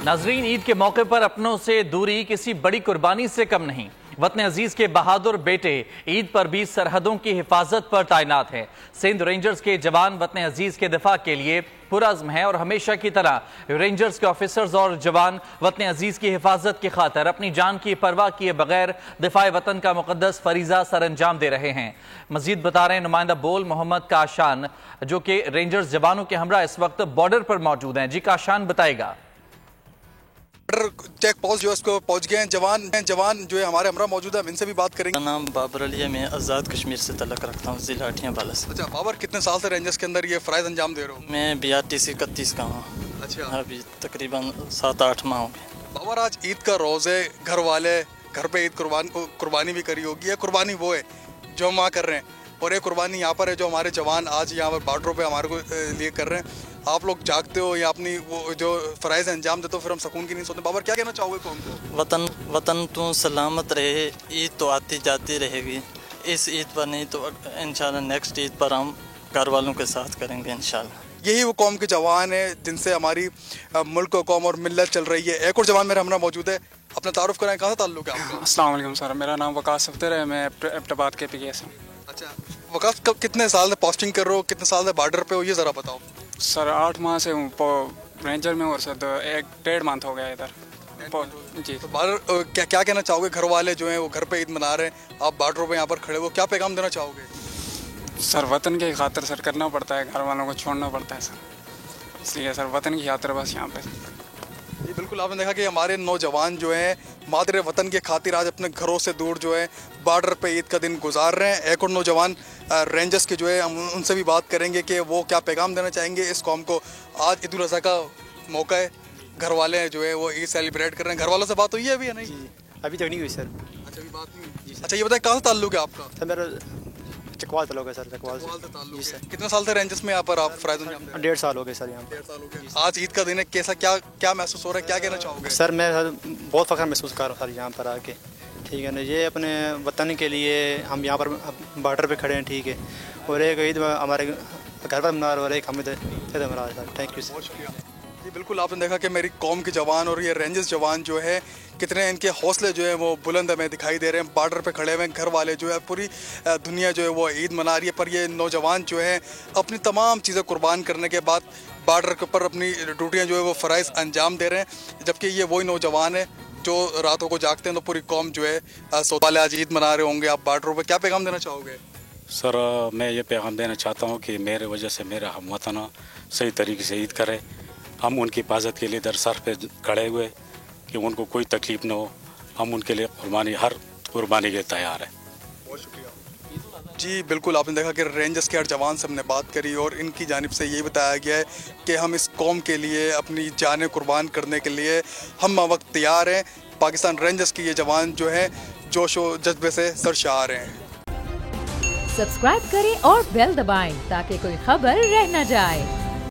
नाजरीन, ईद के मौके पर अपनों से दूरी किसी बड़ी कुर्बानी से कम नहीं। वतन अजीज के बहादुर बेटे ईद पर भी सरहदों की हिफाजत पर तैनात हैं। सिंध रेंजर्स के जवान वतन अजीज के दिफा के लिए पुरअज़्म हैं और हमेशा की तरह रेंजर्स के ऑफिसर्स और जवान वतन अजीज की हिफाजत की खातिर अपनी जान की परवाह किए बगैर दिफाए वतन का मुकद्दस फरीजा सर अंजाम दे रहे हैं। मजीद बता रहे हैं नुमाइंदा बोल मोहम्मद काशान, जो कि रेंजर्स जवानों के हमरा इस वक्त बॉर्डर पर मौजूद हैं। जी काशान, बताएगा। चेक पोस्ट जो है उसको पहुंच गए हैं जवान जो है हमारे हमरा मौजूद है, इनसे भी बात करेंगे। मेरा नाम बाबर अली है, मैं आज़ाद कश्मीर से तल्लक रखता हूँ, ज़िला अठियाबाला से। अच्छा बाबर, कितने साल से रेंजर्स के अंदर ये फ़राइज़ अंजाम दे रहे हो? मैं BRTC 31 का हूँ। अच्छा, अभी तकरीबन 7-8 माह हो गए। बाबर, आज ईद का रोज़ है, घर वाले घर पे ईद कुर्बानी भी करी होगी। ये कुर्बानी वो है जो हम वहाँ कर रहे हैं, और ये कुर्बानी यहाँ पर है जो हमारे जवान आज यहाँ पर बॉर्डरों पे हमारे को लिए कर रहे हैं। आप लोग जागते हो या अपनी वो जो फ़राइज़ अंजाम देते हो, फिर हम सुकून की नहीं सोते। बाबर, क्या कहना चाहोगे कौम को? वतन तू सलामत रहे, ईद तो आती जाती रहेगी। इस ईद पर नहीं तो इंशाल्लाह नेक्स्ट ईद पर हम घर वालों के साथ करेंगे इंशाल्लाह। यही वो कौम के जवान है जिनसे हमारी मुल्क, कौम और मिल्लत चल रही है। एक और जवान मेरे हमरा मौजूद है, अपना तारुफ कराएं, कहाँ से ताल्लुक है आपका? अस्सलाम वालेकुम सर, मेरा नाम वकास सफ्तर है, मैं एबटाबाद के PKS हूँ। अच्छा वकास, कब कितने साल से पोस्टिंग कर रहे हो, कितने साल से बॉर्डर पे हो, ये ज़रा बताओ। सर 8 माह से हूँ रेंजर में, और सर 1-1.5 मंथ हो गया इधर जी। तो बॉर्डर क्या कहना चाहोगे? घर वाले जो हैं वो घर पे ईद मना रहे हैं, आप बॉर्डर पे यहाँ पर खड़े हो, क्या पैगाम देना चाहोगे? सर वतन की खातिर सर करना पड़ता है, घर वालों को छोड़ना पड़ता है सर, इसलिए सर वतन की खातिर बस यहाँ पे। जी बिल्कुल, आपने देखा कि हमारे नौजवान जो हैं मादरे वतन के खातिर आज अपने घरों से दूर जो है बॉर्डर पे ईद का दिन गुजार रहे हैं। एक और नौजवान रेंजर्स के जो है हम उनसे भी बात करेंगे कि वो क्या पैगाम देना चाहेंगे इस कौम को। आज ईद उल अज़हा का मौका है, घर वाले जो है वो ईद सेलिब्रेट कर रहे हैं। घर वालों से बात हुई है अभी या नहीं? अभी तक नहीं हुई सर। अच्छा, अभी बात नहीं हुई। अच्छा ये बताएं, कहाँ से ताल्लुक है आपका? सर मेरा चकवाल ताल्लुक है सर। चकवाल से जी सर। कितने साल से रेंजर्स में यहाँ पर आप फ़राइज़ अंजाम दे रहे हैं? 1.5 साल हो गए सर यहाँ। 1.5 साल हो गए। आज ईद का दिन है, कैसा क्या महसूस हो रहा है, क्या कहना चाहोगे? सर मैं बहुत फ़ख्र महसूस कर रहा हूँ सर यहाँ पर आके, ठीक है ना। ये अपने वतन के लिए हम यहाँ पर बॉर्डर पे खड़े हैं, ठीक है, और एक ईद हमारे घर पर मना रहे और एक हमें मना रहे सर। Thank you sir. बहुत शुक्रिया जी। बिल्कुल, आपने देखा कि मेरी कौम के जवान और ये रेंजर्स जवान जो है कितने इनके हौसले जो है वो बुलंद हमें दिखाई दे रहे हैं। बॉर्डर पे खड़े हुए हैं, घर वाले जो है पूरी दुनिया जो है वो ईद मना रही है, पर ये नौजवान जो है अपनी तमाम चीज़ें कुर्बान करने के बाद बॉर्डर के ऊपर अपनी ड्यूटियाँ जो है वो फ़राइज़ अंजाम दे रहे हैं। जबकि ये वही नौजवान है जो रातों को जागते हैं, तो पूरी कौम जो है सोते वाले आज ईद मना रहे होंगे। आप बॉर्डरों पर क्या पैगाम देना चाहोगे? सर मैं ये पैगाम देना चाहता हूँ कि मेरे वजह से मेरा हमवतन सही तरीके से ईद करे। हम उनकी हिफाजत के लिए दर सर पे खड़े हुए कि उनको कोई तकलीफ ना हो। हम उनके लिए हर कुर्बानी के तैयार हैं। बहुत शुक्रिया जी। बिल्कुल, आपने देखा कि रेंजर्स के हर जवान से हमने बात करी और इनकी जानिब से यही बताया गया है कि हम इस कौम के लिए अपनी जानें कुर्बान करने के लिए हम वक्त तैयार हैं। पाकिस्तान रेंजर्स के ये जवान जो हैं जोश व जज्बे से सरशार हैं। सब्सक्राइब करें और बेल दबाएं ताकि कोई खबर रह न जाए।